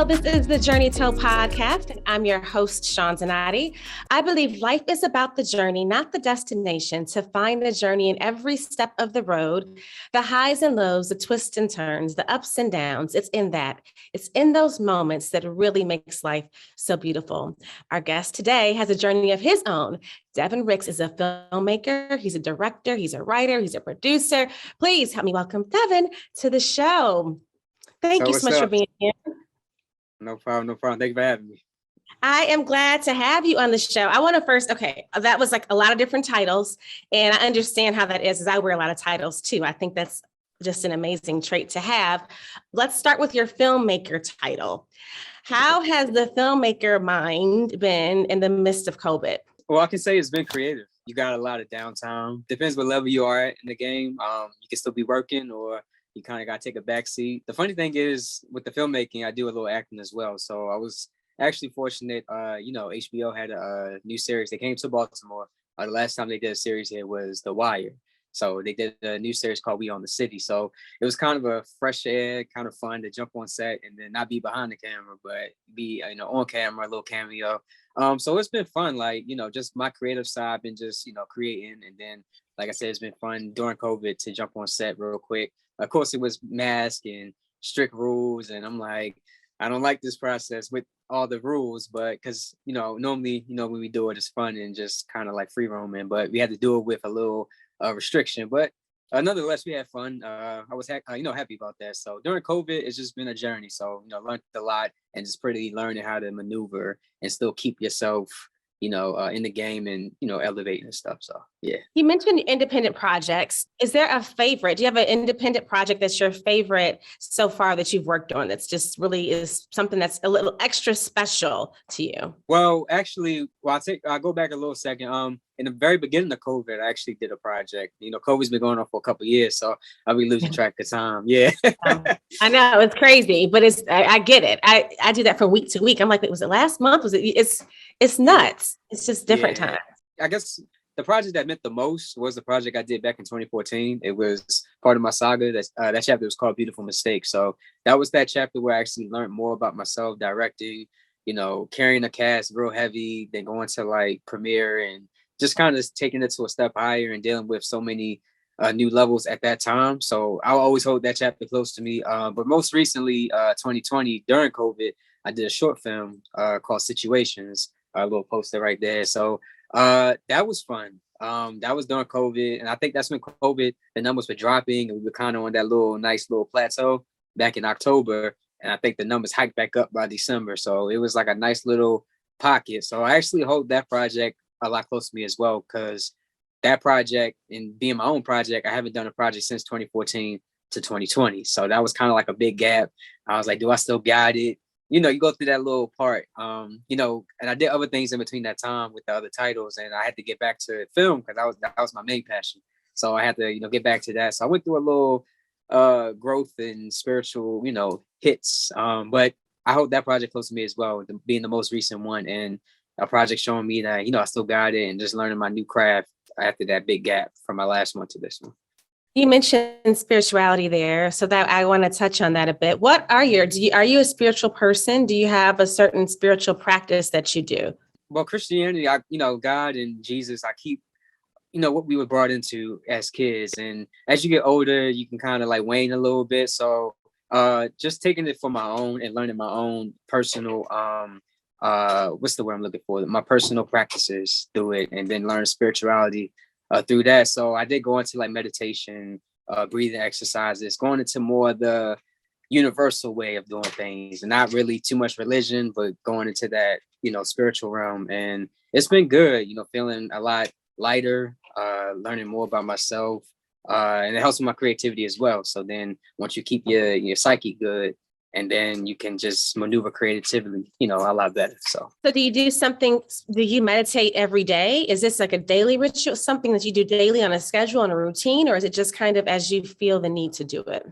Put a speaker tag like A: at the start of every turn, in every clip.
A: Hello, this is the Journey to podcast. I'm your host, Sean Zanatti. I believe life is about the journey, not the destination. To find the journey in every step of the road, the highs and lows, the twists and turns, the ups and downs. It's in that. It's in those moments that really makes life so beautiful. Our guest today has a journey of his own. Devin Ricks is a filmmaker. He's a director. He's a writer. He's a producer. Please help me welcome Devin to the show. Thank you so much for being here.
B: No problem. Thank you for having me.
A: I am glad to have you on the show. I want to first, that was like a lot of different titles, and I understand how that is, as I wear a lot of titles too. I think that's just an amazing trait to have. Let's start with your filmmaker title. How has the filmmaker mind been in the midst of COVID?
B: Well, I can say it's been creative. You got a lot of downtime. Depends what level you are at in the game. You can still be working, or you kind of got to take a back seat. The funny thing is, with the filmmaking, I do a little acting as well. So I was actually fortunate. HBO had a new series. They came to Baltimore. The last time they did a series here was The Wire. So they did a new series called We Own the City. So it was kind of a fresh air, kind of fun to jump on set and then not be behind the camera, but be on camera, a little cameo. So it's been fun, just my creative side, been just creating, and then like I said, it's been fun during COVID to jump on set real quick. Of course, it was mask and strict rules, and I'm like, I don't like this process with all the rules, but because normally when we do it, it's fun and just kind of like free roaming, but we had to do it with a little restriction. But nonetheless, we had fun. I was happy about that. So during COVID, it's just been a journey. So learned a lot, and just pretty learning how to maneuver and still keep yourself in the game and, elevating and stuff. So, yeah.
A: You mentioned independent projects. Is there a favorite? Do you have an independent project that's your favorite so far that you've worked on that's just really is something that's a little extra special to you?
B: Well, actually, I'll go back a little second. In the very beginning of COVID, I actually did a project. COVID's been going on for a couple of years, so I'll be losing track of time. Yeah.
A: I know it's crazy, but I get it. I do that from week to week. I'm like, was it last month? It's nuts. It's just different times.
B: I guess the project that meant the most was the project I did back in 2014. It was part of my saga. That chapter was called Beautiful Mistake. So that was that chapter where I actually learned more about myself, directing, carrying a cast real heavy, then going to like premiere and just kind of taking it to a step higher and dealing with so many new levels at that time. So I'll always hold that chapter close to me. But most recently, 2020, during COVID, I did a short film called Situations, a little poster right there. So that was fun. That was during COVID. And I think that's when COVID, the numbers were dropping, and we were kind of on that nice little plateau back in October. And I think the numbers hiked back up by December. So it was like a nice little pocket. So I actually hold that project a lot close to me as well, because that project and being my own project, I haven't done a project since 2014 to 2020. So that was kind of like a big gap. I was like, do I still got it? You go through that little part, and I did other things in between that time with the other titles, and I had to get back to film because that was my main passion. So I had to, get back to that. So I went through a little growth and spiritual, hits. But I hold that project close to me as well, being the most recent one, and a project showing me that, I still got it, and just learning my new craft after that big gap from my last one to this one.
A: You mentioned spirituality there, so that I want to touch on that a bit. What are you a spiritual person? Do you have a certain spiritual practice that you do?
B: Well, Christianity, God and Jesus, I keep, what we were brought into as kids. And as you get older, you can kind of like wane a little bit. So just taking it for my own and learning my own personal, what's the word I'm looking for? My personal practices through it, and then learn spirituality through that. So I did go into like meditation, breathing exercises, going into more the universal way of doing things, and not really too much religion, but going into that, spiritual realm. And it's been good, feeling a lot lighter, learning more about myself, and it helps with my creativity as well. So then once you keep your psyche good, and then you can just maneuver creatively, a lot better. So
A: do you do you meditate every day? Is this like a daily ritual, something that you do daily on a schedule and a routine, or is it just kind of as you feel the need to do it?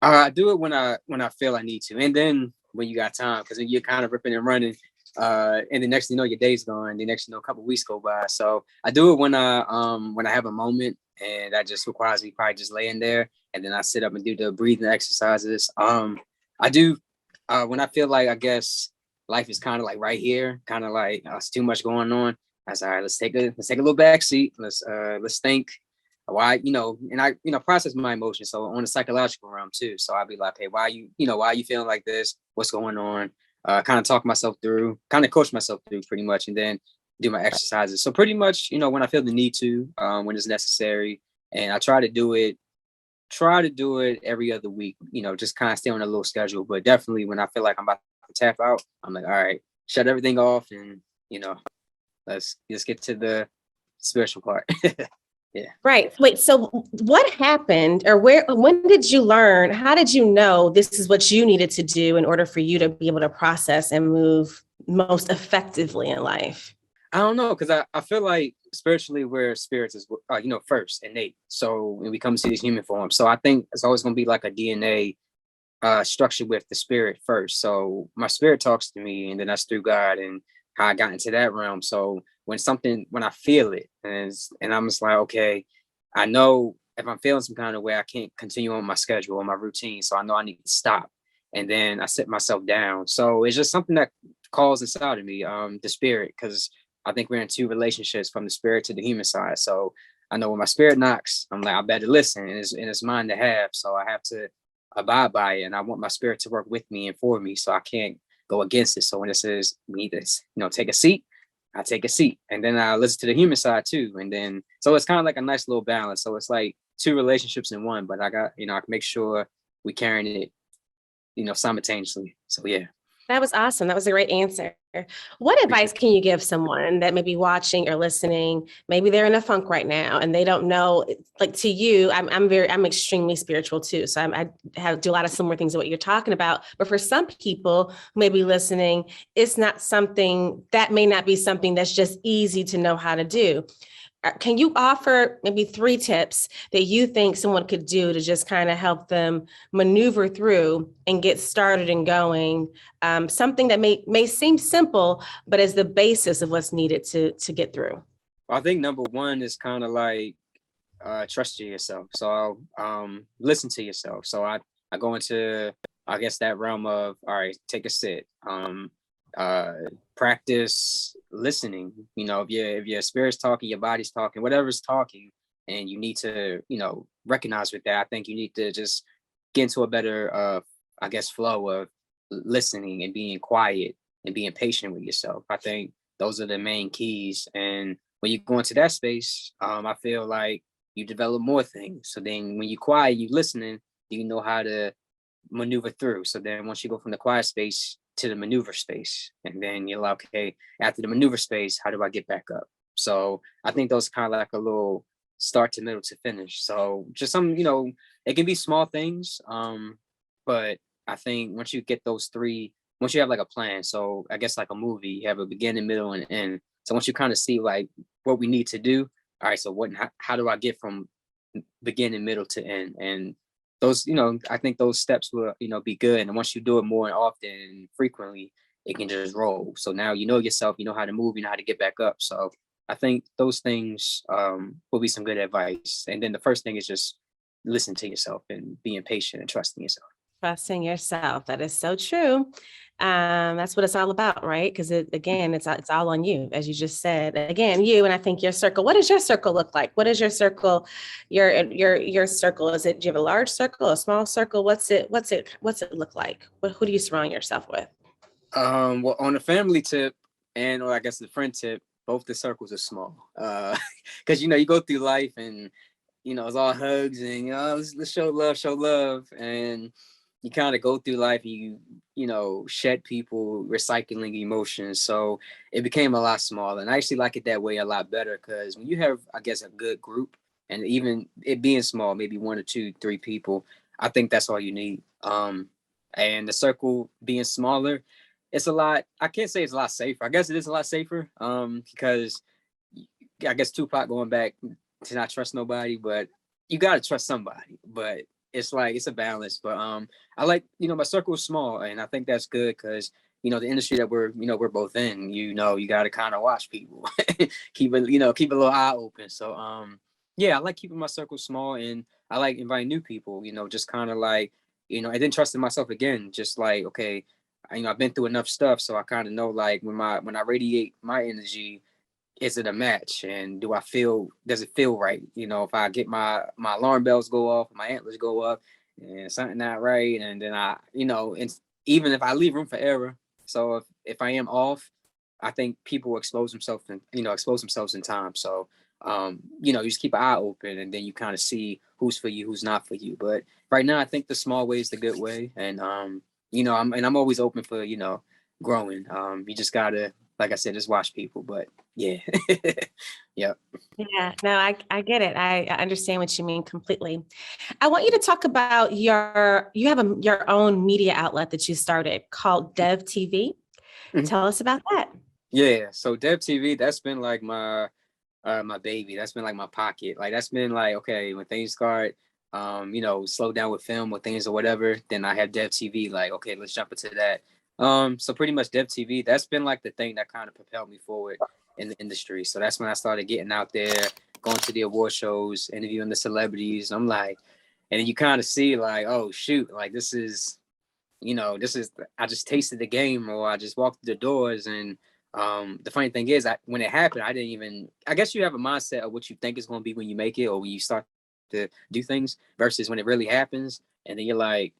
B: I do it when I feel I need to. And then when you got time, because you're kind of ripping and running, and the next thing you know, your day's gone. The next thing you know, a couple of weeks go by. So I do it when I have a moment, and that just requires me probably just laying there, and then I sit up and do the breathing exercises. I do When I feel like, I guess life is kind of like right here, kind of like it's too much going on. I was all right. Let's take a little back seat. Let's think why, and I, process my emotions. So on the psychological realm too. So I'll be like, hey, why are you feeling like this? What's going on? Kind of talk myself through, kind of coach myself through pretty much, and then do my exercises. So pretty much, when I feel the need to, when it's necessary, and I try to do it every other week, just kind of stay on a little schedule. But definitely when I feel like I'm about to tap out, I'm like, all right, shut everything off and, let's just get to the spiritual part. Yeah.
A: Right. Wait, so what happened or when did you learn? How did you know this is what you needed to do in order for you to be able to process and move most effectively in life?
B: I don't know, because I feel like spiritually we're spirits is first innate. So when we come to these human forms, so I think it's always going to be like a DNA structure with the spirit first. So my spirit talks to me, and then that's through God and how I got into that realm. So when I feel it, and I'm just like, okay, I know if I'm feeling some kind of way, I can't continue on my schedule or my routine. So I know I need to stop, and then I sit myself down. So it's just something that calls inside of me, the spirit, because I think we're in two relationships, from the spirit to the human side. So I know when my spirit knocks, I'm like, I better listen, and it's mine to have. So I have to abide by it, and I want my spirit to work with me and for me. So I can't go against it. So when it says we need to, take a seat, I take a seat, and then I listen to the human side too. And then so it's kind of like a nice little balance. So it's like two relationships in one, but I got, I can make sure we carrying it, simultaneously. So yeah.
A: That was awesome. That was a great answer. What advice can you give someone that may be watching or listening? Maybe they're in a funk right now and they don't know, like to you, I'm extremely spiritual too. So do a lot of similar things to what you're talking about. But for some people who may be listening, that may not be something that's just easy to know how to do. Can you offer maybe 3 tips that you think someone could do to just kind of help them maneuver through and get started and going? Something that may seem simple, but is the basis of what's needed to get through.
B: I think number one is kind of like trust yourself. So listen to yourself. So I go into, I guess, that realm of, all right, take a sit. Practice listening. If your spirit's talking, your body's talking, whatever's talking, and you need to, recognize with that. I think you need to just get into a better, I guess, flow of listening and being quiet and being patient with yourself. I think those are the main keys. And when you go into that space, I feel like you develop more things. So then when you're quiet, you listening, you know how to maneuver through. So then once you go from the quiet space to the maneuver space, and then you're like, okay, after the maneuver space, how do I get back up? So I think those kind of like a little start to middle to finish. So just some, it can be small things. But I think once you get those 3, once you have like a plan, so I guess like a movie, you have a beginning, middle, and end. So once you kind of see like what we need to do, all right, so how do I get from beginning, middle to end? And those, I think those steps will, be good. And once you do it more and often and frequently, it can just roll. So now you know yourself, you know how to move, you know how to get back up. So I think those things will be some good advice. And then the first thing is just listen to yourself and being patient and trusting yourself.
A: Trusting yourself. That is so true. That's what it's all about, right? Because it's all on you, as you just said. Again, you, and I think your circle. What does your circle look like? What is your circle? Your circle. Do you have a large circle, a small circle? What's it look like? Who do you surround yourself with?
B: Well, on the family tip, or I guess the friend tip, both the circles are small. Because you go through life and it's all hugs and let's show love, and you kind of go through life and you shed people, recycling emotions. So it became a lot smaller, and I actually like it that way a lot better, because when you have, I guess, a good group, and even it being small, maybe 1 or 2, 3 people, I think that's all you need. And the circle being smaller, it's a lot, I can't say it's a lot safer. I guess it is a lot safer, because I guess Tupac going back to not trust nobody, but you got to trust somebody. But it's like, it's a balance. But I like, my circle is small, and I think that's good, because the industry that we're both in, you got to kind of watch people, keep a little eye open. So yeah, I like keeping my circle small, and I like inviting new people, just kind of like, and then trusting myself again, just like, okay, I've been through enough stuff, so I kind of know like when I radiate my energy, is it a match, and does it feel right? If I get my alarm bells go off, my antlers go up, and something not right, and then and even if I leave room for error, so if I am off, I think people expose themselves in time. So you just keep an eye open, and then you kind of see who's for you, who's not for you. But right now, I think the small way is the good way, and I'm always open for growing. You just gotta, like I said, just watch people. But yeah, yep.
A: Yeah, no, I get it. I understand what you mean completely. I want you to talk about you have your own media outlet that you started called Dev TV.
B: Mhm.
A: Tell us about that.
B: Yeah. So Dev TV, that's been like my baby. That's been like my pocket. Like that's been like, okay, when things start slow down with film or things or whatever, then I have Dev TV, like, okay, let's jump into that. So pretty much Dev TV, that's been like the thing that kind of propelled me forward in the industry. So that's when I started getting out there, going to the award shows, interviewing the celebrities. I'm like, and then you kind of see like, oh shoot, like this is I just tasted the game, or I just walked through the doors. And the funny thing is, when it happened, I guess you have a mindset of what you think it's going to be when you make it or when you start to do things versus when it really happens, and then you're like,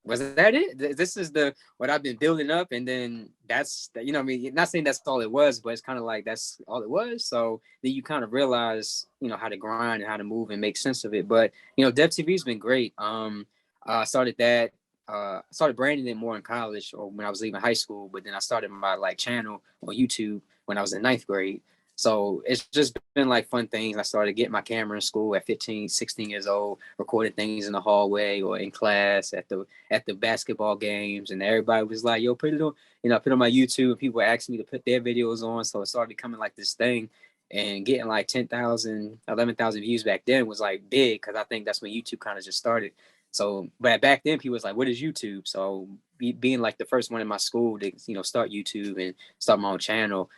B: was that it? This is the what I've been building up, and then that's what I mean, not saying that's all it was, but it's kind of like that's all it was. So then you kind of realize how to grind and how to move and make sense of it. But Dev TV has been great. I started that. I started branding it more in college or when I was leaving high school, but then I started my like channel on YouTube when I was in ninth grade. So it's just been like fun things. I started getting my camera in school at 15, 16 years old, recording things in the hallway or in class at the basketball games, and everybody was like, "Yo, put it on," put it on my YouTube. And people were asking me to put their videos on, so it started becoming like this thing, and getting like 10,000, 11,000 views back then was like big because I think that's when YouTube kind of just started. So, but back then, people was like, "What is YouTube?" So, being like the first one in my school to start YouTube and start my own channel,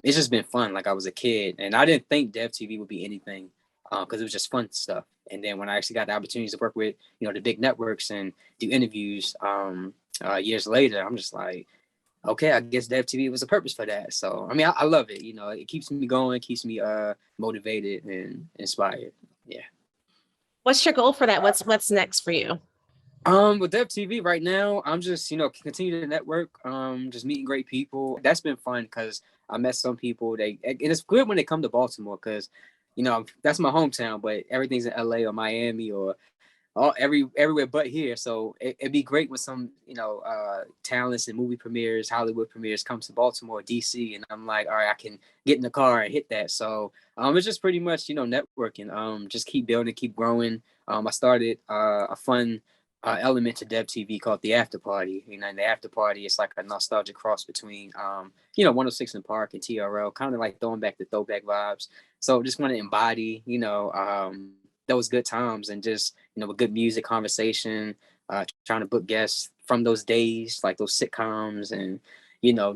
B: it's just been fun. Like I was a kid, and I didn't think Dev TV would be anything because it was just fun stuff. And then when I actually got the opportunities to work with the big networks and do interviews years later, I'm just like, okay, I guess Dev TV was a purpose for that. So I mean, I love it. It keeps me going, keeps me motivated and inspired. Yeah.
A: What's your goal for that? What's next for you?
B: With Dev TV right now, I'm just, continue to network, just meeting great people. That's been fun because I met some people. And it's good when they come to Baltimore because, that's my hometown, but everything's in LA or Miami or everywhere but here. So it'd be great when some, talents and movie premieres, Hollywood premieres comes to Baltimore, DC, and I'm like, all right, I can get in the car and hit that. So it's just pretty much, networking. Just keep building, keep growing. I started a fun element to Dev TV called the After Party. And the After Party is like a nostalgic cross between 106 and Park and TRL, kind of like throwing back the throwback vibes. So just want to embody, those good times and just with good music, conversation, trying to book guests from those days, like those sitcoms, and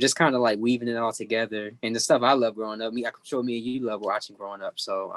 B: just kind of like weaving it all together. And the stuff I love growing up, I'm sure me and you love watching growing up. So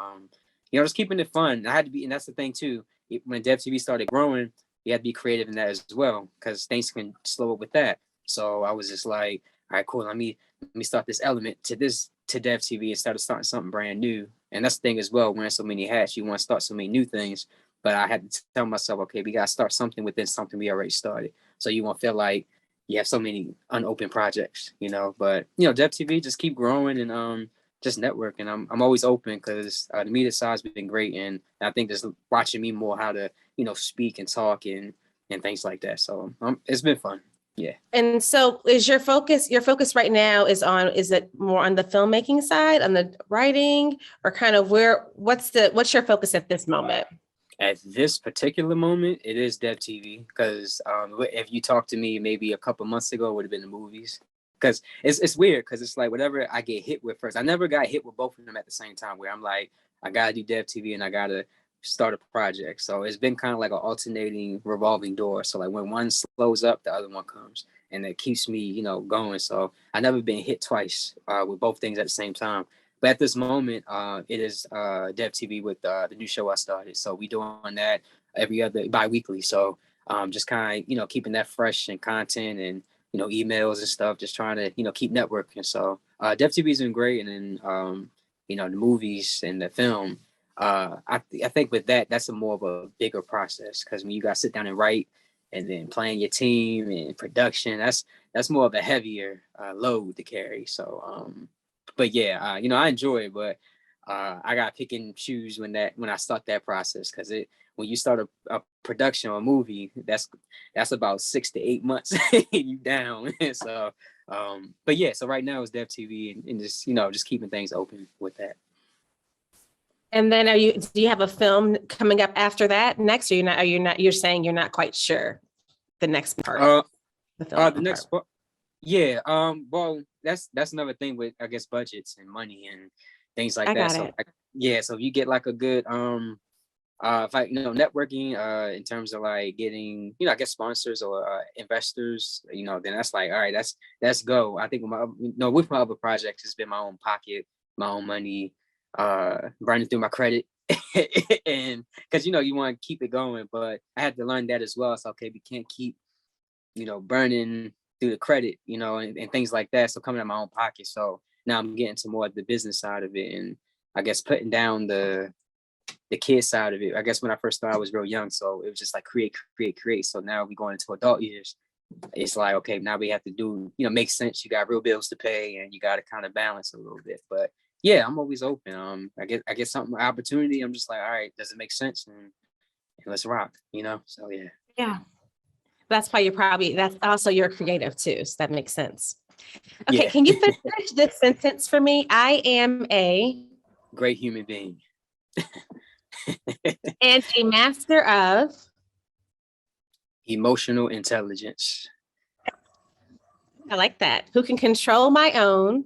B: just keeping it fun. I had to be, and that's the thing too. When Dev TV started growing, you had to be creative in that as well because things can slow up with that. So I was just like, all right, cool. Let me start this element to Dev TV instead of starting something brand new. And that's the thing as well, wearing so many hats, you want to start so many new things. But I had to tell myself, okay, we got to start something within something we already started. So you won't feel like you have so many unopened projects, But, Dev TV, just keep growing and just networking. I'm always open because the media side's been great. And I think just watching me more how to, speak and talk and things like that. So it's been fun. Yeah.
A: And so is your focus right now is it more on the filmmaking side, on the writing, or kind of what's your focus at this moment?
B: At this particular moment, it is Dev TV because if you talked to me maybe a couple months ago, it would have been the movies. Because it's weird because it's like whatever I get hit with first. I never got hit with both of them at the same time where I'm like, I got to do Dev TV and I got to start a project. So it's been kind of like an alternating revolving door. So like when one slows up, the other one comes. And it keeps me, going. So I never been hit twice with both things at the same time. But at this moment, it is Dev TV with the new show I started. So we doing that every other bi-weekly. So just kind of, keeping that fresh and content and emails and stuff, just trying to, keep networking. So Dev TV's been great. And then, the movies and the film, I think with that, that's a more of a bigger process, because when you got to sit down and write and then playing your team and production, that's more of a heavier load to carry. So, but yeah, I enjoy it, but I got to pick and choose when I start that process, because when you start a production or a movie, that's about 6 to 8 months you down. So, but yeah, so right now it's Dev TV, and just, just keeping things open with that.
A: And then do you have a film coming up after that next? Or you're saying you're not quite sure the next part?
B: The next part. Yeah. Well, that's another thing with, I guess, budgets and money and things like that. So so if you get like a good if I networking in terms of like getting, I guess, sponsors or investors, then that's like, all right, that's go. I think with my other projects, it's been my own pocket, my own money, running through my credit. And because you want to keep it going, but I had to learn that as well. So okay, we can't keep burning through the credit, and things like that. So coming out of my own pocket. So now I'm getting to more of the business side of it, and I guess putting down the kid side of it. I guess when I first started, I was real young, so it was just like create. So now we going into adult years. It's like, okay, now we have to do, make sense. You got real bills to pay, and you got to kind of balance a little bit. But yeah, I'm always open. I get something, opportunity. I'm just like, all right, does it make sense? And let's rock. So yeah.
A: Yeah. That's why that's also you're creative too. So that makes sense. Okay. Yeah. Can you finish this sentence for me? I am a
B: great human being.
A: And a master of
B: emotional intelligence.
A: I like that. Who can control my own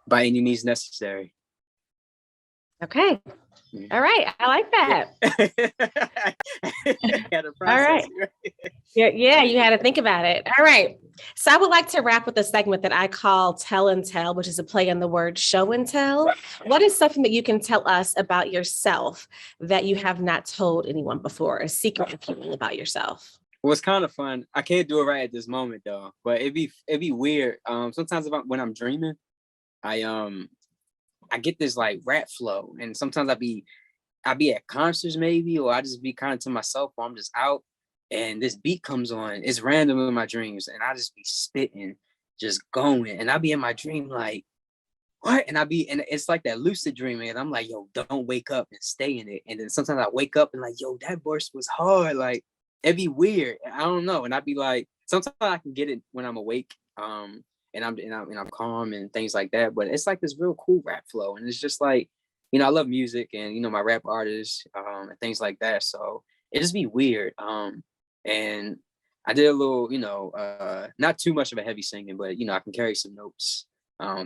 B: by any means necessary.
A: Okay. All right. I like that. All right. Yeah, you had to think about it. All right. So I would like to wrap with a segment that I call Tell and Tell, which is a play on the word show and tell. What is something that you can tell us about yourself that you have not told anyone before, a secret, if you will, about yourself?
B: Well, it's kind of fun. I can't do it right at this moment though, but it'd be weird. Sometimes when I'm dreaming, I get this like rap flow, and sometimes I be at concerts maybe, or I just be kind of to myself, or I'm just out and this beat comes on. It's random in my dreams, and I just be spitting, just going, and I be in my dream like, what? And it's like that lucid dreaming, and I'm like, yo, don't wake up and stay in it. And then sometimes I wake up and like, yo, that verse was hard. Like, it'd be weird. I don't know. And I'd be like, sometimes I can get it when I'm awake. And I'm calm and things like that. But it's like this real cool rap flow. And it's just like, I love music and, my rap artists and things like that. So it just be weird. And I did a little, not too much of a heavy singing, but, I can carry some notes.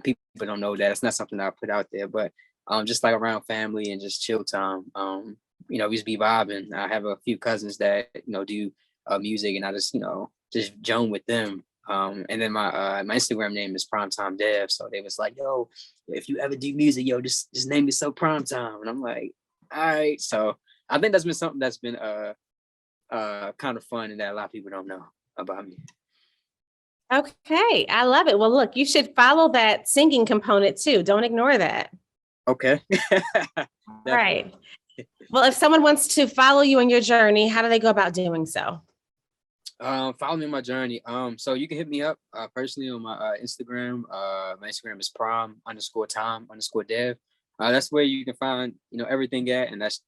B: People don't know that. It's not something I put out there, but just like around family and just chill time. We just be vibing. I have a few cousins that, do music, and I just, just joan with them. And then my Instagram name is Primetime Dev. So they was like, yo, if you ever do music, yo, just name yourself Primetime. And I'm like, all right. So I think that's been something that's been kind of fun and that a lot of people don't know about me.
A: Okay. I love it. Well, look, you should follow that singing component too. Don't ignore that.
B: Okay.
A: Right. Well, if someone wants to follow you on your journey, how do they go about doing so?
B: Follow me on my journey. So you can hit me up personally on my Instagram. My Instagram is prom_time_dev. That's where you can find, everything at, and that's,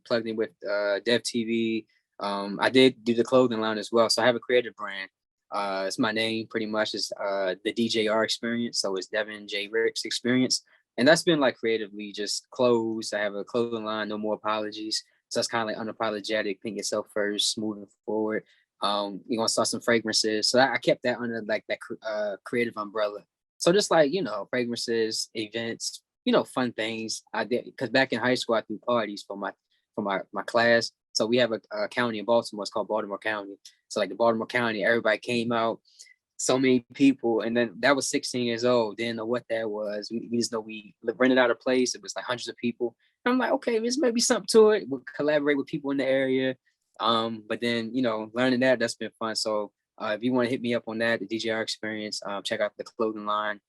B: plugged in with Dev TV. I did do the clothing line as well. So I have a creative brand. It's my name pretty much. It's the DJR Experience. So it's Devin J Experience. And that's been like creatively just clothes. I have a clothing line, no more apologies. So that's kind of like unapologetic, think yourself first, moving forward. You're gonna start some fragrances. So I kept that under like that creative umbrella. So just like, fragrances, events, fun things. I did, because back in high school I threw parties for my class. So we have a county in Baltimore. It's called Baltimore County. So like the Baltimore County, everybody came out, so many people. And then that was 16 years old. Didn't know what that was. We just know we rented out a place. It was like hundreds of people. And I'm like, okay, there's maybe something to it. We'll collaborate with people in the area. But then, learning that's been fun. So If you want to hit me up on that, the DJR Experience, check out the clothing line.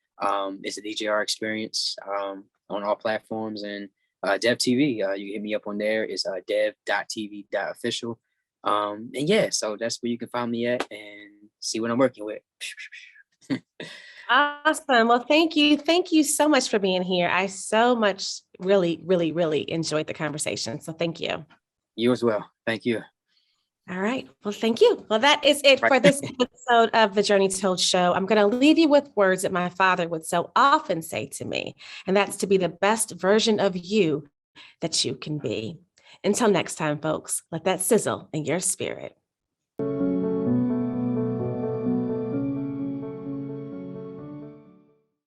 B: It's the DJR Experience on all platforms, and Dev TV. You can hit me up on there. It's dev.tv.official. And yeah, so that's where you can find me at and see what I'm working with.
A: Awesome. Well, thank you. Thank you so much for being here. I so much really, really, really enjoyed the conversation. So thank you.
B: You as well. Thank you.
A: All right. Well, thank you. Well, that is it for this episode of the Journey Told Show. I'm going to leave you with words that my father would so often say to me, and that's to be the best version of you that you can be. Until next time, folks, let that sizzle in your spirit.